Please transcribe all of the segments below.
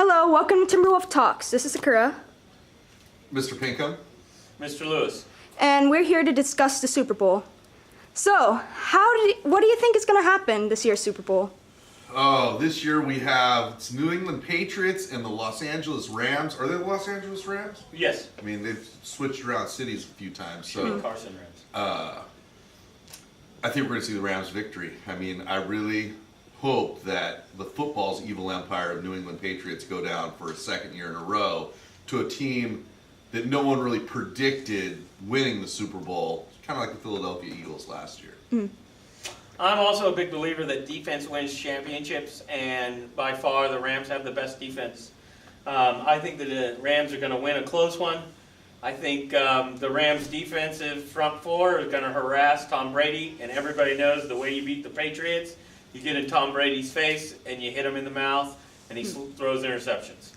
Hello, welcome to Timberwolf Talks. This is Sakura. Mr. Pinkham. Mr. Lewis. And we're here to discuss the Super Bowl. So, what do you think is going to happen this year's Super Bowl? Oh, this year we have it's New England Patriots and the Los Angeles Rams. Are they the Los Angeles Rams? Yes. I mean, they've switched around cities a few times. So Carson Rams. I think we're going to see the Rams victory. I mean, I really hope that the football's evil empire of New England Patriots go down for a second year in a row to a team that no one really predicted winning the Super Bowl, kind of like the Philadelphia Eagles last year. I'm also a big believer that defense wins championships, and by far the Rams have the best defense. I think that the Rams are going to win a close one. I think the Rams' defensive front four is going to harass Tom Brady, and everybody knows the way you beat the Patriots, you get in Tom Brady's face and you hit him in the mouth, and he throws interceptions.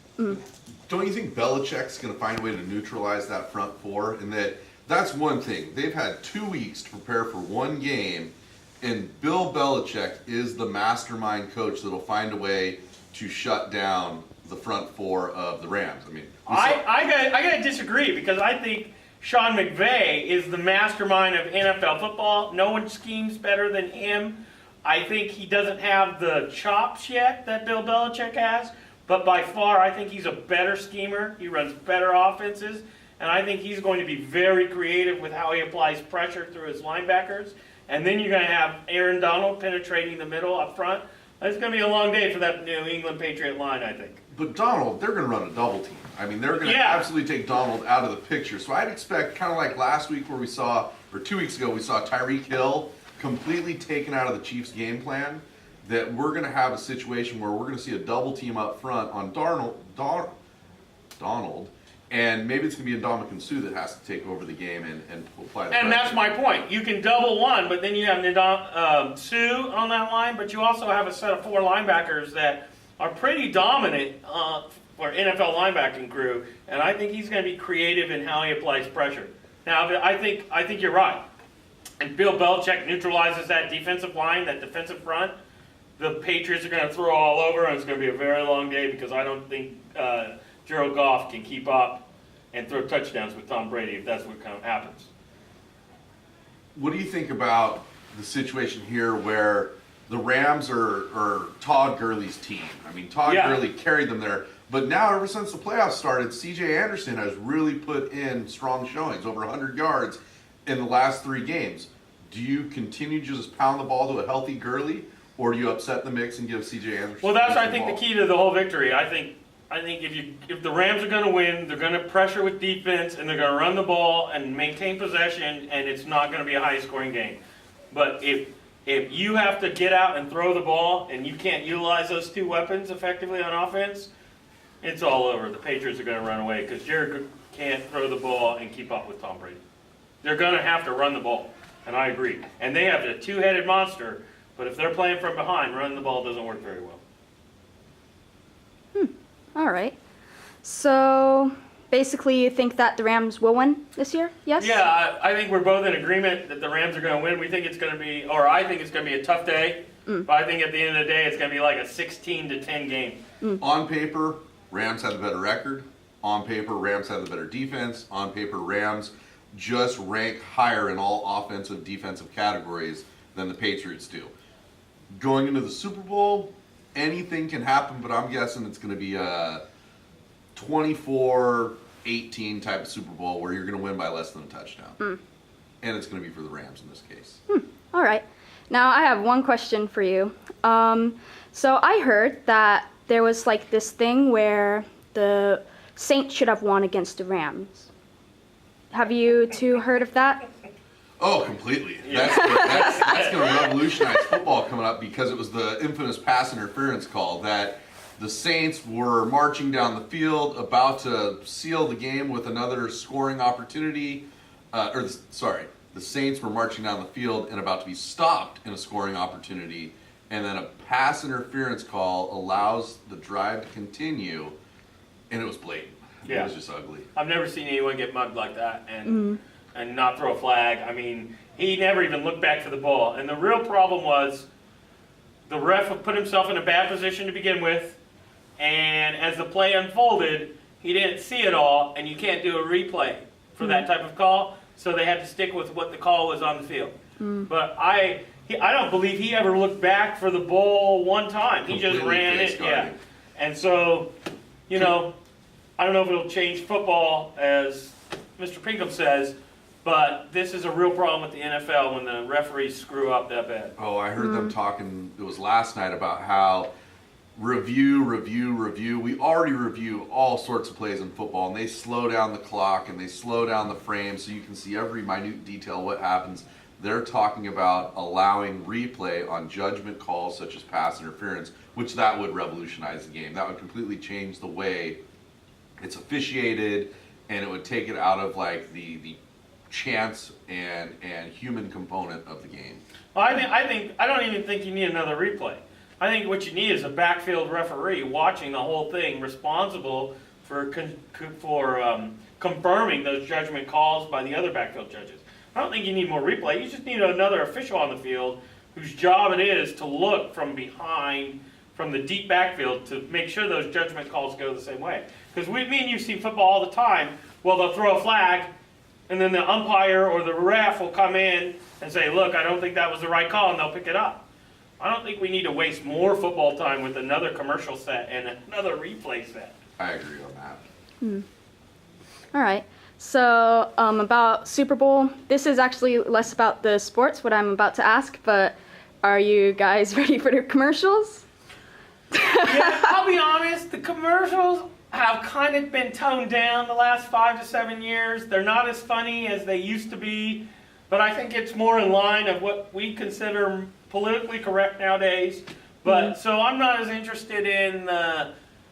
Don't you think Belichick's going to find a way to neutralize that front four? And that's one thing. They've had 2 weeks to prepare for one game, and Bill Belichick is the mastermind coach that'll find a way to shut down the front four of the Rams. I mean, I got to disagree, because I think Sean McVay is the mastermind of NFL football. No one schemes better than him. I think he doesn't have the chops yet that Bill Belichick has, but by far I think he's a better schemer. He runs better offenses, and I think he's going to be very creative with how he applies pressure through his linebackers. And then you're going to have Aaron Donald penetrating the middle up front. It's going to be a long day for that New England Patriot line, I think. But Donald, they're going to run a double team. I mean, they're going to absolutely take Donald out of the picture. So I'd expect, kind of like last week where we saw, or 2 weeks ago, we saw Tyreek Hill completely taken out of the Chiefs' game plan, that we're going to have a situation where we're going to see a double team up front on Donald, and maybe it's going to be Ndamukong Suh that has to take over the game and apply the pressure. And that's my point. You can double one, but then you have Suh on that line, but you also have a set of four linebackers that are pretty dominant for NFL linebacking crew, and I think he's going to be creative in how he applies pressure. Now, I think you're right. And Bill Belichick neutralizes that defensive line, that defensive front, the Patriots are going to throw all over, and it's going to be a very long day, because I don't think Jared Goff can keep up and throw touchdowns with Tom Brady if that's what kind of happens. What do you think about the situation here where the Rams are Todd Gurley's team? I mean, Todd Gurley carried them there, but now ever since the playoffs started, C.J. Anderson has really put in strong showings, over 100 yards in the last 3 games. Do you continue to just pound the ball to a healthy Gurley, or do you upset the mix and give C.J. Anderson? Well, that's, I think, the key to the whole victory. I think if the Rams are going to win, they're going to pressure with defense, and they're going to run the ball and maintain possession, and it's not going to be a high-scoring game. But if you have to get out and throw the ball, and you can't utilize those two weapons effectively on offense, it's all over. The Patriots are going to run away, because Jared can't throw the ball and keep up with Tom Brady. They're going to have to run the ball, and I agree. And they have a two-headed monster, but if they're playing from behind, running the ball doesn't work very well. All right. So, basically, you think that the Rams will win this year? Yes? Yeah, I think we're both in agreement that the Rams are going to win. We think it's going to be, or I think it's going to be a tough day. But I think at the end of the day, it's going to be like a 16-10 game. On paper, Rams have the better record. On paper, Rams have the better defense. On paper, Rams just rank higher in all offensive, defensive categories than the Patriots do. Going into the Super Bowl, anything can happen, but I'm guessing it's going to be a 24-18 type of Super Bowl where you're going to win by less than a touchdown. And it's going to be for the Rams in this case. All right. Now, I have one question for you. So I heard that there was like this thing where the Saints should have won against the Rams. Have you two heard of that? Oh, completely. That's going to revolutionize football coming up, because it was the infamous pass interference call that the Saints were marching down the field, about to seal the game with another scoring opportunity. The Saints were marching down the field and about to be stopped in a scoring opportunity, and then a pass interference call allows the drive to continue, and it was blatant. Yeah. It was just ugly. I've never seen anyone get mugged like that and not throw a flag. I mean, he never even looked back for the ball. And the real problem was the ref put himself in a bad position to begin with, and as the play unfolded, he didn't see it all, and you can't do a replay for that type of call, so they had to stick with what the call was on the field. But I don't believe he ever looked back for the ball one time. He just ran it, yeah. And so, you know, I don't know if it'll change football, as Mr. Pinkham says, but this is a real problem with the NFL when the referees screw up that bad. Oh, I heard them talking, it was last night, about how review. We already review all sorts of plays in football, and they slow down the clock and they slow down the frame so you can see every minute detail what happens. They're talking about allowing replay on judgment calls such as pass interference, which that would revolutionize the game. That would completely change the way it's officiated, and it would take it out of like the chance and human component of the game. Well, I don't even think you need another replay. I think what you need is a backfield referee watching the whole thing, responsible for confirming those judgment calls by the other backfield judges. I don't think you need more replay. You just need another official on the field whose job it is to look from behind, from the deep backfield, to make sure those judgment calls go the same way. Because me and you see football all the time. Well, they'll throw a flag, and then the umpire or the ref will come in and say, look, I don't think that was the right call, and they'll pick it up. I don't think we need to waste more football time with another commercial set and another replay set. I agree on that. All right. So about Super Bowl, this is actually less about the sports, what I'm about to ask, but are you guys ready for the commercials? Yeah, I'll be honest, the commercials have kind of been toned down the last 5 to 7 years. They're not as funny as they used to be, but I think it's more in line of what we consider politically correct nowadays. But so I'm not as interested in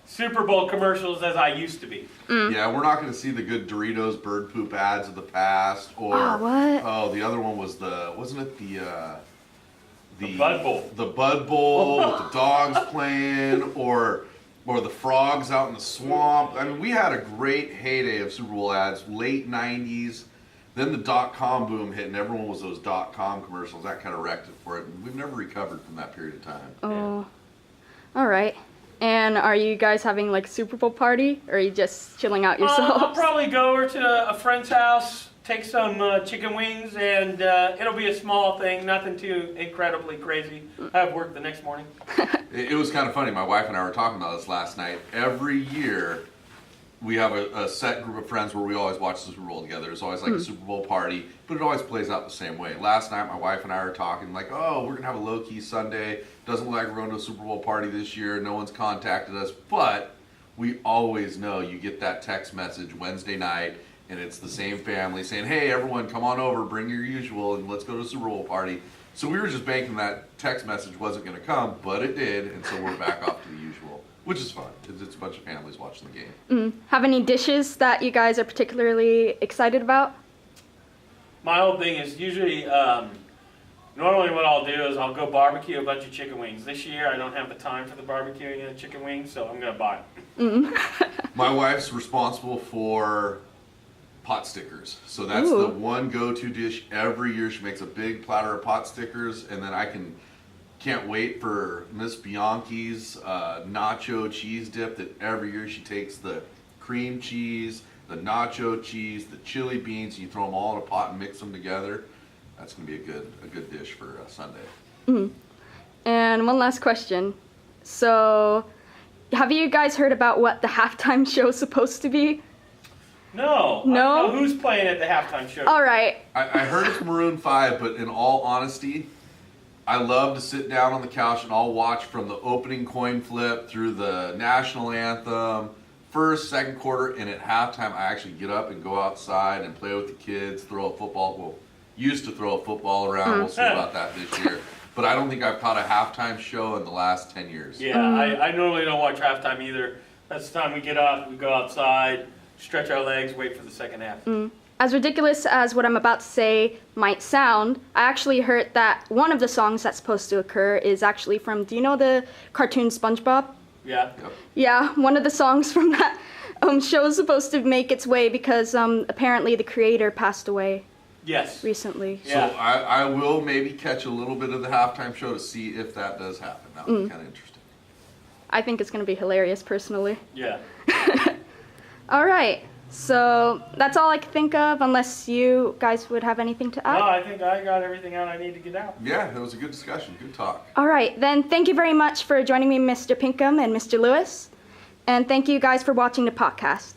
Super Bowl commercials as I used to be. Yeah, we're not going to see the good Doritos bird poop ads of the past, or the other one was wasn't it the Bud Bowl? The Bud Bowl with the dogs playing, or the frogs out in the swamp. I mean, we had a great heyday of Super Bowl ads, late 90s. Then the .com boom hit, and everyone was those .com commercials. That kind of wrecked it for it. And we've never recovered from that period of time. Oh, all right. And are you guys having like a Super Bowl party, or are you just chilling out yourselves? I'll probably go over to a friend's house, take some chicken wings, and it'll be a small thing, nothing too incredibly crazy. I have work the next morning. It was kind of funny. My wife and I were talking about this last night. Every year, we have a set group of friends where we always watch the Super Bowl together. There's always like a Super Bowl party, but it always plays out the same way. Last night, my wife and I were talking like, oh, we're going to have a low-key Sunday. Doesn't look like we're going to a Super Bowl party this year. No one's contacted us, but we always know you get that text message Wednesday night, and it's the same family saying, hey, everyone, come on over, bring your usual, and let's go to a Super Bowl party. So we were just banking that text message wasn't going to come, but it did, and so we're back off to the usual. Which is fun. It's a bunch of families watching the game. Have any dishes that you guys are particularly excited about? My whole thing is usually, normally what I'll do is I'll go barbecue a bunch of chicken wings. This year I don't have the time for the barbecuing of the chicken wings, so I'm going to buy them. My wife's responsible for pot stickers. So that's the one go-to dish every year. She makes a big platter of pot stickers, and then can't wait for Miss Bianchi's nacho cheese dip that every year she takes the cream cheese, the nacho cheese, the chili beans, and you throw them all in a pot and mix them together. That's going to be a good dish for Sunday. And one last question. So, have you guys heard about what the halftime show is supposed to be? No. No? I don't know who's playing at the halftime show. All right. I heard it's Maroon 5, but in all honesty, I love to sit down on the couch and I'll watch from the opening coin flip through the national anthem, first, second quarter, and at halftime I actually get up and go outside and play with the kids, throw a football. Well, used to throw a football around. We'll see about that this year. But I don't think I've caught a halftime show in the last 10 years. Yeah, I normally don't watch halftime either. That's the time we get up, we go outside, stretch our legs, wait for the second half. As ridiculous as what I'm about to say might sound, I actually heard that one of the songs that's supposed to occur is actually from, do you know the cartoon SpongeBob? Yeah. Yep. Yeah, one of the songs from that show is supposed to make its way because apparently the creator passed away Yes. recently. So I will maybe catch a little bit of the halftime show to see if that does happen. That would be kind of interesting. I think it's going to be hilarious personally. Yeah. All right. So that's all I can think of, unless you guys would have anything to add. No, I think I got everything out I need to get out. Yeah, that was a good discussion. Good talk. All right. Then thank you very much for joining me, Mr. Pinkham and Mr. Lewis. And thank you guys for watching the podcast.